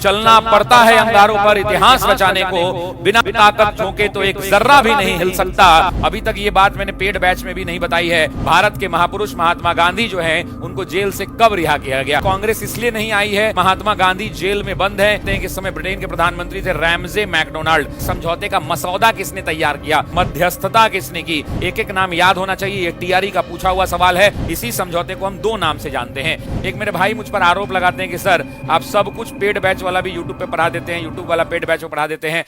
चलना पड़ता है अंगारों पर इतिहास रचाने को, बिना ताकत झोंके तो एक जर्रा भी नहीं हिल सकता। अभी तक ये बात मैंने पेड बैच में भी नहीं बताई है। भारत के महापुरुष महात्मा गांधी जो है उनको जेल से कब रिहा किया गया? कांग्रेस इसलिए नहीं आई है, महात्मा गांधी जेल में बंद है। इस समय ब्रिटेन के प्रधानमंत्री थे रैमजे मैकडोनाल्ड। समझौते का मसौदा किसने तैयार किया, मध्यस्थता किसने की? एक एक नाम याद होना चाहिए। ये टीआरई का पूछा हुआ सवाल है। इसी समझौते को हम दो नाम से जानते हैं। एक मेरे भाई मुझ पर आरोप लगाते हैं कि सर आप सब कुछ पेड बैच वाला भी यूट्यूब पे पढ़ा देते हैं, यूट्यूब वाला पेड बैच पढ़ा देते हैं।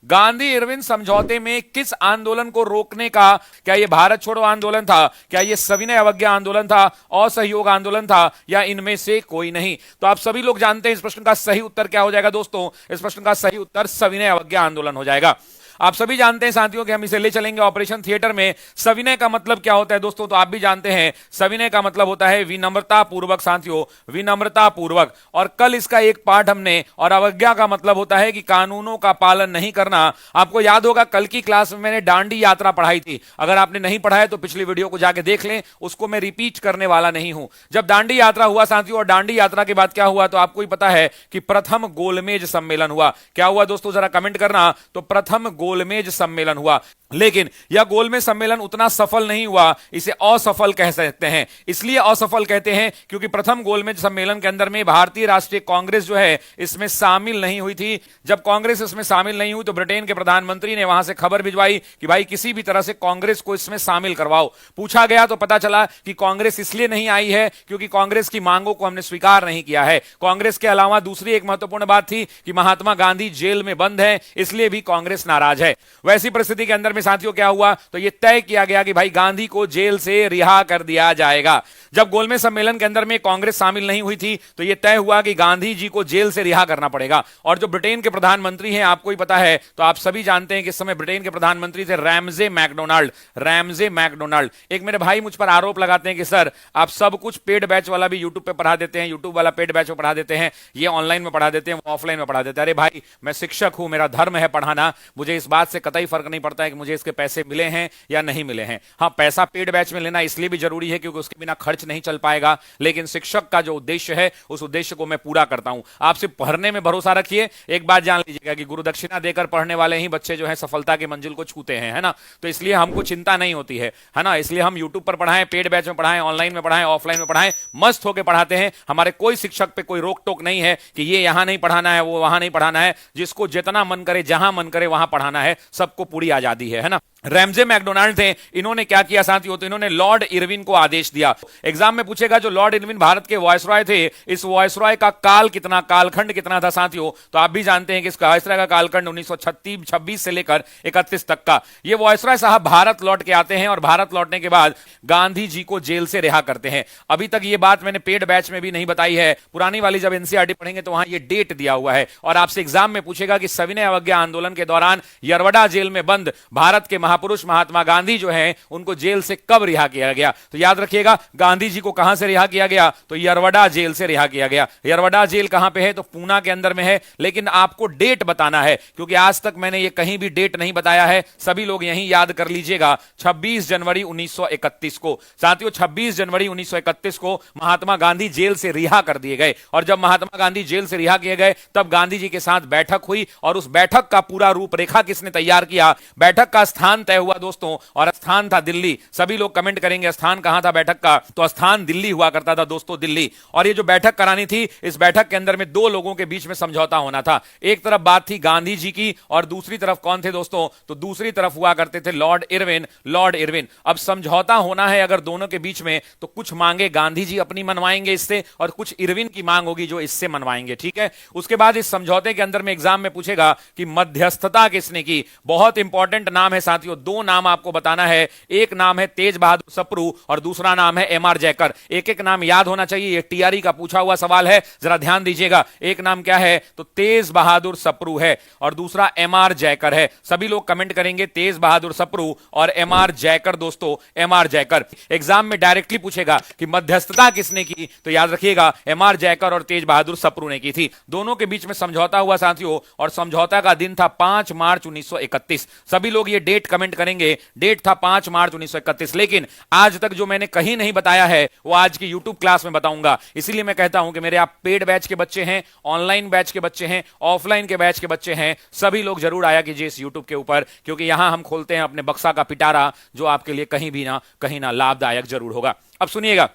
गांधी इरविन समझौते में किस आंदोलन को रोकने का, क्या यह भारत छोड़ो आंदोलन था, क्या यह सविनय अवज्ञा आंदोलन था, असहयोग आंदोलन था, या इनमें से कोई नहीं? तो आप सभी लोग जानते हैं इस प्रश्न का सही उत्तर क्या हो जाएगा दोस्तों? इस प्रश्न का सही उत्तर सविनय अवज्ञा आंदोलन हो जाएगा। आप सभी जानते हैं साथियों कि हम इसे ले चलेंगे ऑपरेशन थिएटर में। सविनय का मतलब क्या होता है दोस्तों? तो आप भी जानते हैं सविनय का मतलब होता है विनम्रता पूर्वक साथियों, विनम्रता पूर्वक। और कल इसका एक पार्ट हमने, और अवज्ञा का मतलब होता है कि कानूनों का पालन नहीं करना। आपको याद होगा कल की क्लास में मैंने दांडी यात्रा पढ़ाई थी। अगर आपने नहीं पढ़ा है तो पिछली वीडियो को जाके देख लें, उसको मैं रिपीट करने वाला नहीं हूं। जब दांडी यात्रा हुआ साथियों, और दांडी यात्रा के बाद क्या हुआ तो आपको ही पता है कि प्रथम गोलमेज सम्मेलन हुआ। क्या हुआ दोस्तों जरा कमेंट करना। तो प्रथम गोलमेज सम्मेलन हुआ, लेकिन यह गोलमेज सम्मेलन उतना सफल नहीं हुआ, इसे असफल कह सकते हैं। इसलिए असफल कहते हैं क्योंकि प्रथम गोलमेज सम्मेलन के अंदर में भारतीय राष्ट्रीय कांग्रेस जो है इसमें शामिल नहीं हुई थी। जब कांग्रेस इसमें शामिल नहीं हुई तो ब्रिटेन के प्रधानमंत्री ने वहां से खबर भिजवाई कि भाई किसी भी तरह से कांग्रेस को इसमें शामिल करवाओ। पूछा गया तो पता चला कि कांग्रेस इसलिए नहीं आई है क्योंकि कांग्रेस की मांगों को हमने स्वीकार नहीं किया है। कांग्रेस के अलावा दूसरी एक महत्वपूर्ण बात थी कि महात्मा गांधी जेल में बंद है, इसलिए भी कांग्रेस नाराज है। वैसी परिस्थिति के अंदर में साथियों क्या हुआ तो यह तय किया गया कि भाई गांधी को जेल से रिहा कर दिया जाएगा। जब गोलमेज सम्मेलन के अंदर में कांग्रेस शामिल नहीं हुई थी तो यह तय हुआ कि गांधी जी को जेल से रिहा करना पड़ेगा। और जो ब्रिटेन के प्रधानमंत्री हैं आपको ही पता है, तो आप सभी जानते हैं कि इस समय ब्रिटेन के प्रधानमंत्री थे रैमजे मैकडोनाल्ड। Ramsay McDonald. एक मेरे भाई मुझ पर आरोप लगाते हैं कि सर आप सब कुछ पेड बैच वाला भी यूट्यूब पे पढ़ा देते हैं, यूट्यूब वाला पेड बैच पढ़ा देते हैं, ये ऑनलाइन में पढ़ा देते हैं, ऑफलाइन में पढ़ा देते हैं। अरे भाई मैं शिक्षक हूं, मेरा धर्म है पढ़ाना, मुझे इस बात से कतई फर्क नहीं पड़ता है कि मुझे इसके पैसे मिले हैं या नहीं मिले हैं। हाँ, पैसा पेड बैच में लेना इसलिए भी जरूरी है क्योंकि उसके बिना खर्च नहीं चल पाएगा, लेकिन शिक्षक का जो उद्देश्य है उस उद्देश्य को मैं पूरा करता हूं। आप सिर्फ पढ़ने में भरोसा रखिए। एक बात जान लीजिएगा कि गुरु दक्षिणा देकर पढ़ने वाले ही बच्चे जो है सफलता की मंजिल को छूते हैं, है ना। तो इसलिए हमको चिंता नहीं होती है ना। इसलिए हम यूट्यूब पर पढ़ाएं, पेड बैच में पढ़ाएं, ऑनलाइन में पढ़ाएं, ऑफलाइन में पढ़ाएं, मस्त होकर पढ़ाते हैं। हमारे कोई शिक्षक पे कोई रोक टोक नहीं है कि ये यहां नहीं पढ़ाना है, वो वहां नहीं पढ़ाना है। जिसको जितना मन करे, जहां मन करे वहां पढ़ाना है, सबको पूरी आजादी है ना। रैमजे मैकडोनाल्ड थे, इन्होंने क्या किया साथियों, तो इन्होंने लॉर्ड इरविन को आदेश दिया। एग्जाम में पूछेगा जो लॉर्ड इरविन भारत के वायसरॉय थे, इस वायसरॉय का काल कितना, कालखंड कितना था साथियों? तो आप भी जानते हैं कि इस वायसरॉय का कालखंड 1926 से लेकर 31 तक का। ये वायसरॉय साहब भारत लौट के आते हैं और भारत लौटने के बाद गांधी जी को जेल से रिहा करते हैं। अभी तक ये बात मैंने पेड बैच में भी नहीं बताई है, पुरानी वाली जब एनसीईआरटी पढ़ेंगे तो वहां ये डेट दिया हुआ है। और आपसे एग्जाम में पूछेगा कि सविनय अवज्ञा आंदोलन के दौरान यरवड़ा जेल में बंद भारत के महापुरुष महात्मा गांधी जो हैं उनको जेल से कब रिहा किया गया? तो याद रखिएगा गांधी जी को कहां से रिहा किया गया? तो यरवड़ा जेल से रिहा किया गया। यरवड़ा जेल कहां पे है? तो पूना के अंदर में है। लेकिन आपको डेट बताना है क्योंकि आज तक मैंने ये कहीं भी डेट नहीं बताया है। सभी लोग यहीं याद कर लीजिएगा, 26 जनवरी 1931 को साथियों, 26 जनवरी 1931 को महात्मा गांधी जेल से रिहा कर दिए गए। और जब महात्मा गांधी जेल से रिहा किए गए तब गांधी जी के साथ बैठक हुई और उस बैठक का पूरा रूपरेखा किसने तैयार किया? बैठक का स्थान तय हुआ दोस्तों, और स्थान था दिल्ली। सभी लोग कमेंट करेंगे स्थान कहां था बैठक का? तो स्थान दिल्ली हुआ करता था दोस्तों, दिल्ली। और ये जो बैठक करानी थी, इस बैठक के अंदर में दो लोगों के बीच में समझौता होना था। एक तरफ बात थी गांधी जी की और दूसरी तरफ कौन थे दोस्तों? तो दूसरी तरफ हुआ करते थे लॉर्ड इरविन। Lord Irwin. अब समझौता होना है अगर दोनों के बीच में, तो कुछ मांगे गांधी जी अपनी मनवाएंगे इससे और कुछ इरविन की मांग होगी जो इससे मनवाएंगे, ठीक है। उसके बाद इस समझौते के अंदर में एग्जाम में पूछेगा कि मध्यस्थता किसने की? बहुत इंपॉर्टेंट नाम है साथियों, साथियों, दो नाम आपको बताना है। एक नाम है तेज बहादुर सप्रू और दूसरा नाम है एमआर जयकर। एक एक नाम याद होना चाहिए, ये टीआरई का पूछा हुआ सवाल है, जरा ध्यान दीजिएगा। एक नाम क्या है, तो तेज बहादुर सप्रू है और दूसरा एमआर जयकर है। सभी लोग कमेंट करेंगे तेज बहादुर सप्रू और एमआर जयकर। दोस्तों, एमआर जयकर एग्जाम में डायरेक्टली पूछेगा कि मध्यस्थता किसने की, तो याद रखिएगा एमआर जयकर और तेज बहादुर सप्रू ने की थी। दोनों के बीच में समझौता हुआ साथियों, और समझौता का दिन था 5 मार्च 1931। सभी लोग ये डेट कमेंट करेंगे, डेट था 5 मार्च 1931। लेकिन आज तक जो मैंने कहीं नहीं बताया है वो आज की यूट्यूब क्लास में बताऊंगा। इसीलिए मैं कहता हूं कि मेरे आप पेड बैच के बच्चे हैं, ऑनलाइन बैच के बच्चे हैं, ऑफलाइन के बैच के बच्चे हैं, सभी लोग जरूर आया कीजिए इस यूट्यूब के ऊपर, क्योंकि यहां हम खोलते हैं अपने बक्सा का पिटारा, जो आपके लिए कहीं ना लाभदायक जरूर होगा। अब सुनिएगा,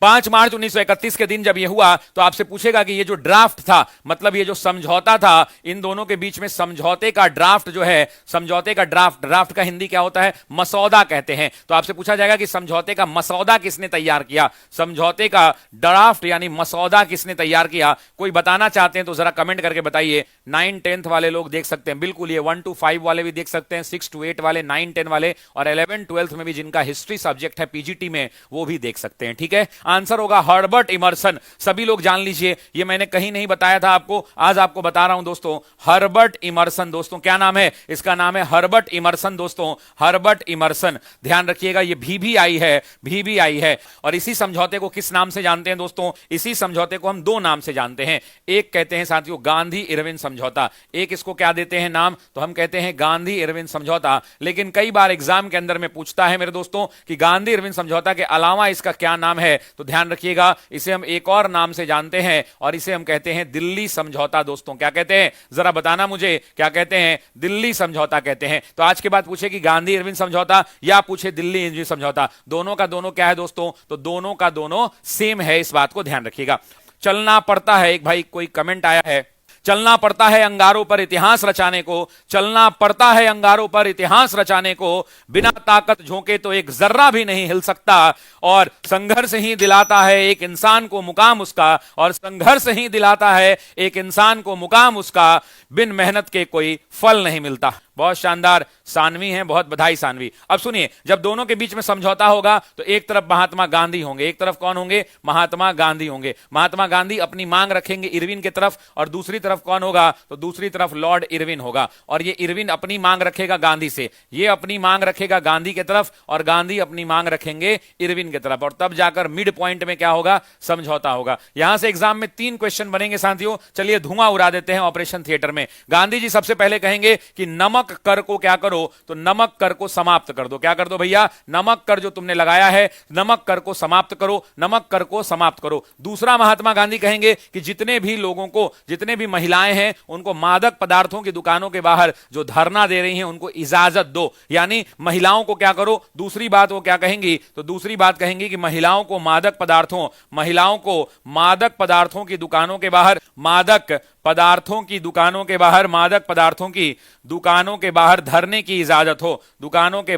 5 मार्च 1931 के दिन जब यह हुआ तो आपसे पूछेगा कि ये जो ड्राफ्ट था, मतलब ये जो समझौता था इन दोनों के बीच में, समझौते का ड्राफ्ट जो है, समझौते का ड्राफ्ट का हिंदी क्या होता है, मसौदा कहते हैं। तो आपसे पूछा जाएगा कि समझौते का मसौदा किसने तैयार किया, समझौते का ड्राफ्ट यानी मसौदा किसने तैयार किया। कोई बताना चाहते हैं तो जरा कमेंट करके बताइए। 9 10th वाले लोग देख सकते हैं, बिल्कुल, ये 1 to 5 वाले भी देख सकते हैं, 6 to 8 वाले, 9 10 वाले, और 11 12th में भी जिनका हिस्ट्री सब्जेक्ट है पीजीटी में, वो भी देख सकते हैं। ठीक है, आंसर होगा हर्बर्ट इमर्सन। सभी लोग जान लीजिए, ये मैंने कहीं नहीं बताया था आपको, आज आपको बता रहा हूं दोस्तों। हर्बर्ट इमर्सन, दोस्तों क्या नाम है इसका, नाम है हर्बर्ट इमर्सन। दोस्तों, हर्बर्ट इमर्सन, ध्यान रखिएगा, ये VBI है, VBI है। और इसी समझौते को किस नाम से जानते हैं दोस्तों, इसी समझौते को हम दो नाम से जानते हैं। एक कहते हैं साथियों गांधी इरविन समझौता, एक इसको क्या देते हैं नाम, तो हम कहते हैं गांधी इरविन समझौता। लेकिन कई बार एग्जाम के अंदर में पूछता है मेरे दोस्तों कि गांधी इरविन समझौता के अलावा इसका क्या नाम है, तो ध्यान रखिएगा, इसे हम एक और नाम से जानते हैं और इसे हम कहते हैं दिल्ली समझौता। दोस्तों क्या कहते हैं, जरा बताना मुझे, क्या कहते हैं, दिल्ली समझौता कहते हैं। तो आज के बाद पूछे कि गांधी इरविन समझौता या पूछे दिल्ली इरविन समझौता, दोनों का दोनों क्या है दोस्तों, तो दोनों का दोनों सेम है, इस बात को ध्यान रखिएगा। चलना पड़ता है, एक भाई कोई कमेंट आया है, चलना पड़ता है अंगारों पर इतिहास रचाने को, चलना पड़ता है अंगारों पर इतिहास रचाने को, बिना ताकत झोंके तो एक जर्रा भी नहीं हिल सकता, और संघर्ष ही दिलाता है एक इंसान को मुकाम उसका, और संघर्ष ही दिलाता है एक इंसान को मुकाम उसका, बिन मेहनत के कोई फल नहीं मिलता। बहुत शानदार, सानवी हैं, बहुत बधाई सानवी। अब सुनिए, जब दोनों के बीच में समझौता होगा तो एक तरफ महात्मा गांधी होंगे, एक तरफ कौन होंगे, महात्मा गांधी होंगे। महात्मा गांधी अपनी मांग रखेंगे इरविन की तरफ, और दूसरी तरफ कौन होगा, तो दूसरी तरफ लॉर्ड इरविन होगा। और ये इरविन अपनी मांग रखेगा गांधी से, ये अपनी मांग रखेगा गांधी की तरफ, और गांधी अपनी मांग रखेंगे इरविन की तरफ, और तब जाकर मिड पॉइंट में क्या होगा, समझौता होगा। यहां से एग्जाम में 3 क्वेश्चन बनेंगे साथियों, चलिए धुआं उड़ा देते हैं ऑपरेशन थिएटर में। गांधी जी सबसे पहले कहेंगे कि नमक कर को क्या करो, तो नमक कर को समाप्त कर दो। क्या कर दो भैया, नमक कर जो तुमने लगाया है, नमक कर को समाप्त करो, नमक कर को समाप्त करो। दूसरा महात्मा गांधी कहेंगे कि जितने भी लोगों को, जितने भी महिलाएं हैं, उनको मादक पदार्थों की दुकानों के बाहर जो धरना दे रही हैं उनको इजाजत दो, यानी महिलाओं को क्या करो। दूसरी बात वो क्या कहेंगी, तो दूसरी बात कहेंगी कि महिलाओं को मादक पदार्थों, महिलाओं को मादक पदार्थों की दुकानों के बाहर, मादक पदार्थों की दुकानों के बाहर, मादक पदार्थों की दुकानों के बाहर धरने की इजाजत हो, दुकानों के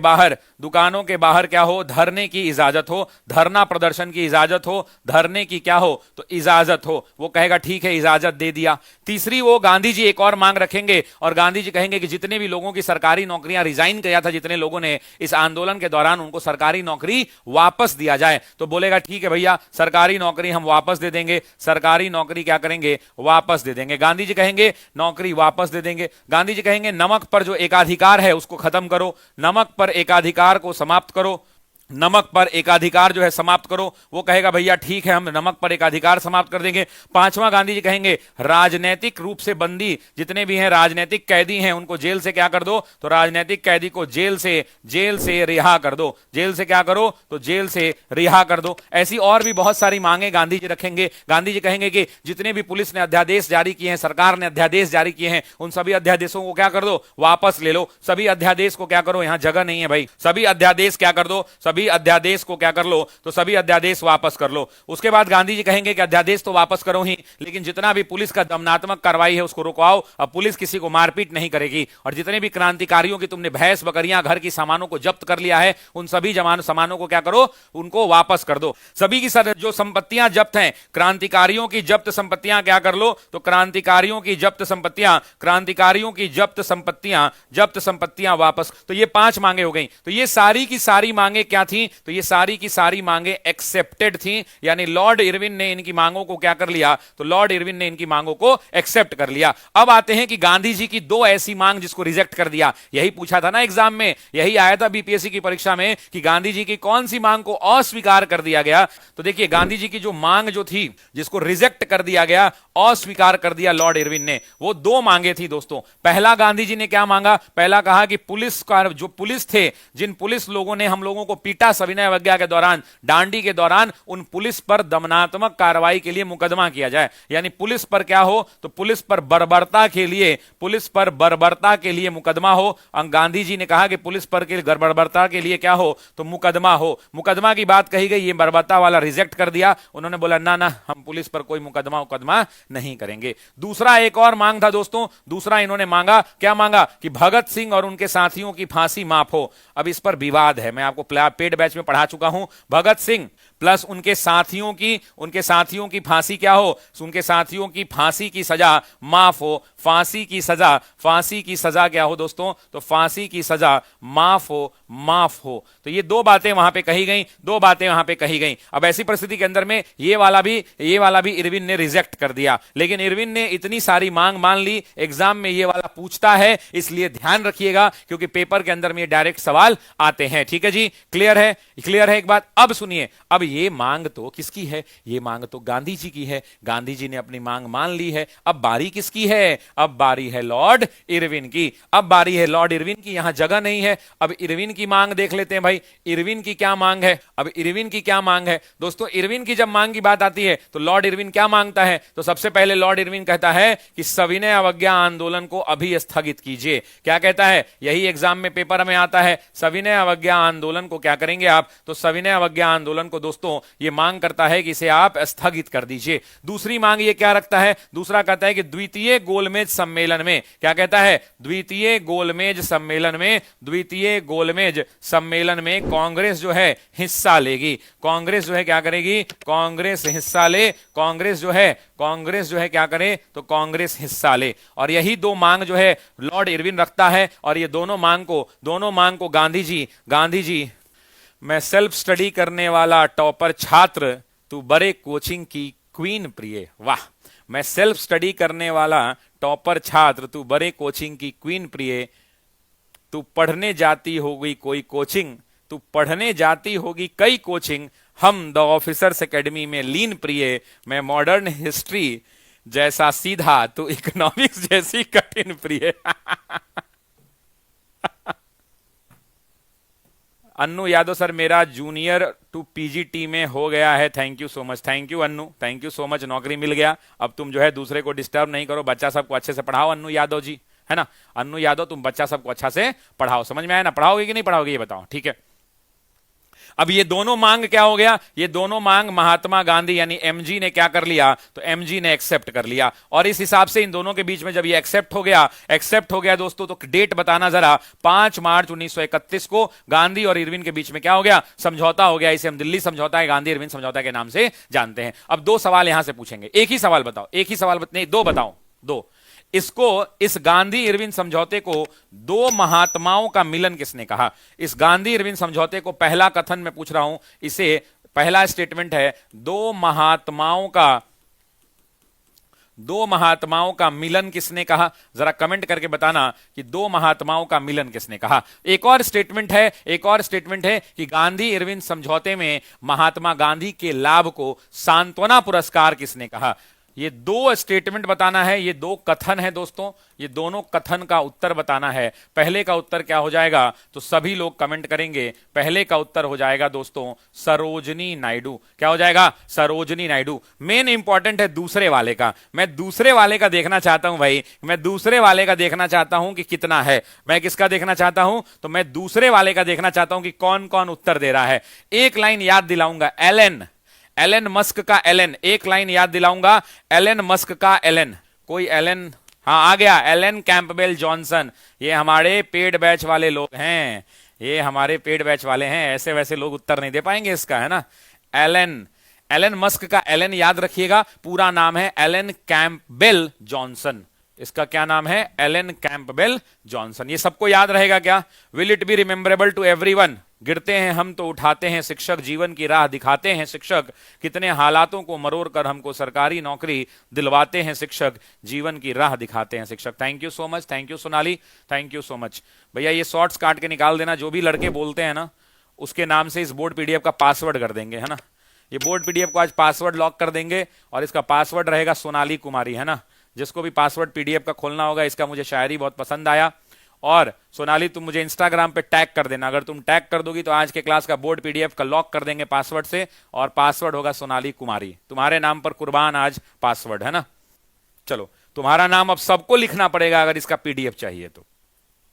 बाहर क्या हो, धरने की इजाजत हो, धरना प्रदर्शन की इजाजत हो, धरने की क्या हो, तो इजाजत हो। वो कहेगा ठीक है, इजाजत दे दिया। तीसरी वो गांधी जी एक और मांग रखेंगे, और गांधी जी कहेंगे कि जितने भी लोगों की सरकारी नौकरियां रिजाइन किया था, जितने लोगों ने इस आंदोलन के दौरान, उनको सरकारी नौकरी वापस दिया जाए। तो बोलेगा ठीक है भैया, सरकारी नौकरी हम वापस दे देंगे, सरकारी नौकरी क्या करेंगे, वापस दे देंगे। गांधी जी कहेंगे नौकरी वापस दे देंगे। गांधी जी कहेंगे नमक पर जो एकाधिकार है उसको खत्म करो, नमक पर एकाधिकार को समाप्त करो, नमक पर एकाधिकार जो है समाप्त करो। वो कहेगा भैया ठीक है, हम नमक पर एकाधिकार समाप्त कर देंगे। पांचवा गांधी जी कहेंगे राजनीतिक रूप से बंदी जितने भी हैं, राजनीतिक कैदी हैं, उनको जेल से क्या कर दो, तो राजनीतिक कैदी को जेल से रिहा कर दो, जेल से क्या करो, तो जेल से रिहा कर दो। ऐसी और भी बहुत सारी मांगे गांधी जी रखेंगे। गांधी जी कहेंगे कि जितने भी पुलिस ने अध्यादेश जारी किए हैं, सरकार ने अध्यादेश जारी किए हैं, उन सभी अध्यादेशों को क्या कर दो, वापस ले लो। सभी अध्यादेश को क्या करो, यहां जगह नहीं है भाई, सभी अध्यादेश क्या कर दो, सभी सभी अध्यादेश को क्या कर लो, तो सभी अध्यादेश वापस कर लो। उसके बाद गांधी जी कहेंगे कि अध्यादेश तो वापस करो ही, लेकिन जितना भी पुलिस का दमनात्मक कार्रवाई है उसको रुकवाओ। अब पुलिस किसी को मारपीट नहीं करेगी, और जितने भी क्रांतिकारियों की तुमने भैंस बकरियां घर की सामानों को जब्त कर लिया है, उन सभी सामानों को क्या करो, उनको वापस कर दो। सभी की जो संपत्तियां जब्त हैं, क्रांतिकारियों की जब्त संपत्तियां क्या कर लो, तो क्रांतिकारियों की जब्त संपत्तियां वापस। तो ये 5 मांगे हो गई। तो ये सारी की सारी मांगे क्या थी, तो ये सारी की सारी मांगे एक्सेप्टेड थी, यानी लॉर्ड इरविन ने इनकी मांगों को क्या कर लिया, तो लॉर्ड इरविन ने इनकी मांगों को एक्सेप्ट कर लिया। अब आते हैं कि गांधी जी की 2 ऐसी मांग जिसको रिजेक्ट कर दिया। यही पूछा था ना एग्जाम में, यही आया था बीपीएससी की परीक्षा में कि गांधी जी की कौन सी मांग को अस्वीकार कर दिया गया। तो देखिए गांधी जी की जो मांग जो थी जिसको रिजेक्ट कर दिया गया, अस्वीकार कर दिया लॉर्ड इरविन ने, वो 2 मांगे थी दोस्तों। पहला गांधी जी ने क्या मांगा, पहला कहा कि पुलिस का जो पुलिस थे, जिन पुलिस लोगों ने हम लोगों को पीटा सविनय अवज्ञा के दौरान, डांडी के दौरान, उन पुलिस पर दमनात्मक कार्रवाई के लिए मुकदमा किया जाए। यानी पुलिस पर क्या हो, तो पुलिस पर बर्बरता के लिए मुकदमा हो। गांधी जी ने कहा कि पुलिस पर के बर्बरता के लिए क्या हो, तो मुकदमा हो। मुकदमा की बात कही गई, ये बर्बरता वाला रिजेक्ट कर दिया। उन्होंने बोला ना ना, हम पुलिस पर कोई मुकदमा नहीं करेंगे। दूसरा एक और मांग था दोस्तों, दूसरा इन्होंने मांगा, क्या मांगा, कि भगत सिंह और उनके साथियों की फांसी माफ हो। अब इस पर विवाद है, मैं आपको पेड बैच में पढ़ा चुका हूं। भगत सिंह प्लस उनके साथियों की फांसी क्या हो, उनके साथियों की फांसी की सजा माफ हो। फांसी की सजा क्या हो दोस्तों, तो फांसी की सजा माफ हो। तो ये 2 बातें वहां पे कही गई। अब ऐसी परिस्थिति के अंदर में ये वाला भी इरविन ने रिजेक्ट कर दिया। लेकिन इरविन ने इतनी सारी मांग मान ली, एग्जाम में ये वाला पूछता है, इसलिए ध्यान रखिएगा, क्योंकि पेपर के अंदर में डायरेक्ट सवाल आते हैं। ठीक है जी, क्लियर है एक बात। अब सुनिए, अब ये मांग तो किसकी है, ये मांग तो गांधी जी की है। गांधी जी ने अपनी मांग मान ली है। अब बारी किसकी है, अब बारी है लॉर्ड इरविन की। यहां जगह नहीं है। अब इरविन की मांग देख लेते हैं भाई, इरविन की क्या मांग है। दोस्तों इरविन की जब मांग की बात आती है तो लॉर्ड इरविन क्या मांगता है, तो सबसे पहले लॉर्ड इरविन कहता है कि सविनय अवज्ञा आंदोलन को अभी स्थगित कीजिए। क्या कहता है, यही एग्जाम में पेपर में आता है, सविनय अवज्ञा आंदोलन को क्या करेंगे आप, तो सविनय अवज्ञा आंदोलन को दोस्तों ये मांग करता है कि इसे आप स्थगित कर दीजिए। दूसरी मांग ये क्या रखता है, दूसरा कहता है कि द्वितीय गोलमेज सम्मेलन में, क्या कहता है, द्वितीय गोलमेज सम्मेलन में कांग्रेस जो है हिस्सा लेगी। कांग्रेस जो है क्या करेगी, कांग्रेस हिस्सा ले। कांग्रेस जो है क्या करे, तो कांग्रेस हिस्सा ले। और यही 2 मांग जो है लॉर्ड इरविन रखता है। और ये दोनों मांग को गांधी जी, मैं सेल्फ स्टडी करने वाला टॉपर छात्र, तू बड़े कोचिंग की क्वीन प्रिय। वाह, मैं सेल्फ स्टडी करने वाला टॉपर छात्र, तू बड़े कोचिंग की क्वीन प्रिय। तू पढ़ने जाती होगी कई कोचिंग, हम द ऑफिसर्स एकेडमी में लीन प्रिय। मैं मॉडर्न हिस्ट्री जैसा सीधा, तू इकोनॉमिक्स जैसी कठिन प्रिय। अन्नू यादव सर, मेरा जूनियर टू पीजीटी में हो गया है। Thank you so much, thank you Annu, thank you so much, नौकरी मिल गया। अब तुम जो है दूसरे को डिस्टर्ब नहीं करो, बच्चा सबको अच्छे से पढ़ाओ। अन्नू यादव जी, है ना, अन्नू यादव, तुम बच्चा सबको अच्छा से पढ़ाओ। समझ में आया ना, पढ़ाओगे कि नहीं पढ़ाओगे ये बताओ। ठीक है, अब ये दोनों मांग क्या हो गया, ये दोनों मांग महात्मा गांधी यानी एमजी ने क्या कर लिया, तो एमजी ने एक्सेप्ट कर लिया। और इस हिसाब से इन दोनों के बीच में जब ये एक्सेप्ट हो गया दोस्तों, तो डेट बताना जरा, 5 मार्च 1931 को गांधी और इरविन के बीच में क्या हो गया, समझौता हो गया। इसे हम दिल्ली समझौता है, गांधी इरविन समझौता के नाम से जानते हैं। अब 2 सवाल यहां से पूछेंगे, एक ही सवाल बताओ, नहीं 2 बताओ, 2। इस गांधी इरविन समझौते को 2 महात्माओं का मिलन किसने कहा। इस गांधी इरविन समझौते को, पहला कथन मैं पूछ रहा हूं, इसे पहला स्टेटमेंट है, 2 महात्माओं का मिलन किसने कहा। जरा कमेंट करके बताना कि 2 महात्माओं का मिलन किसने कहा। एक और स्टेटमेंट है कि गांधी इरविन समझौते में महात्मा गांधी के लाभ को सांत्वना पुरस्कार किसने कहा। ये दो स्टेटमेंट बताना है, ये दो कथन है दोस्तों, ये दोनों कथन का उत्तर बताना है। पहले का उत्तर क्या हो जाएगा, तो सभी लोग कमेंट करेंगे। पहले का उत्तर हो जाएगा दोस्तों सरोजनी नायडू। क्या हो जाएगा, सरोजनी नायडू। मेन इंपॉर्टेंट है दूसरे वाले का, मैं दूसरे वाले का देखना चाहता हूं भाई, मैं दूसरे वाले का देखना चाहता हूं कि कितना है। मैं किसका देखना चाहता हूं, तो मैं दूसरे वाले का देखना चाहता हूं कि कौन कौन उत्तर दे रहा है। एक लाइन याद दिलाऊंगा, एलन, एलन मस्क का एलन, एक लाइन याद दिलाऊंगा, एलन मस्क का एलन। कोई एलन, हाँ आ गया, एलन कैंपबेल जॉनसन। ये हमारे पेड बैच वाले लोग हैं, ये हमारे पेड बैच वाले हैं, ऐसे वैसे लोग उत्तर नहीं दे पाएंगे इसका, है ना। एलन, एलन मस्क का एलन याद रखिएगा, पूरा नाम है एलन कैंपबेल जॉनसन। इसका क्या नाम है, एलन कैंपबेल जॉनसन। ये सबको याद रहेगा क्या, will it be rememberable to everyone. गिरते हैं हम तो उठाते हैं शिक्षक, जीवन की राह दिखाते हैं शिक्षक, कितने हालातों को मरोड़ कर हमको सरकारी नौकरी दिलवाते हैं शिक्षक, जीवन की राह दिखाते हैं शिक्षक। Thank you so much, thank you Sonali, thank you so much. भैया ये शॉर्ट्स काट के निकाल देना, जो भी लड़के बोलते हैं ना उसके नाम से इस बोर्ड पीडीएफ का पासवर्ड कर देंगे, है ना। ये बोर्ड पीडीएफ को आज पासवर्ड लॉक कर देंगे और इसका पासवर्ड रहेगा सोनाली कुमारी, है ना। जिसको भी पासवर्ड पीडीएफ का खोलना होगा, इसका मुझे शायरी बहुत पसंद आया। और सोनाली तुम मुझे इंस्टाग्राम पे टैग कर देना, अगर तुम टैग कर दोगी तो आज के क्लास का बोर्ड पीडीएफ का लॉक कर देंगे पासवर्ड से, और पासवर्ड होगा सोनाली कुमारी। तुम्हारे नाम पर कुर्बान आज पासवर्ड, है ना। चलो तुम्हारा नाम अब सबको लिखना पड़ेगा अगर इसका पीडीएफ चाहिए तो।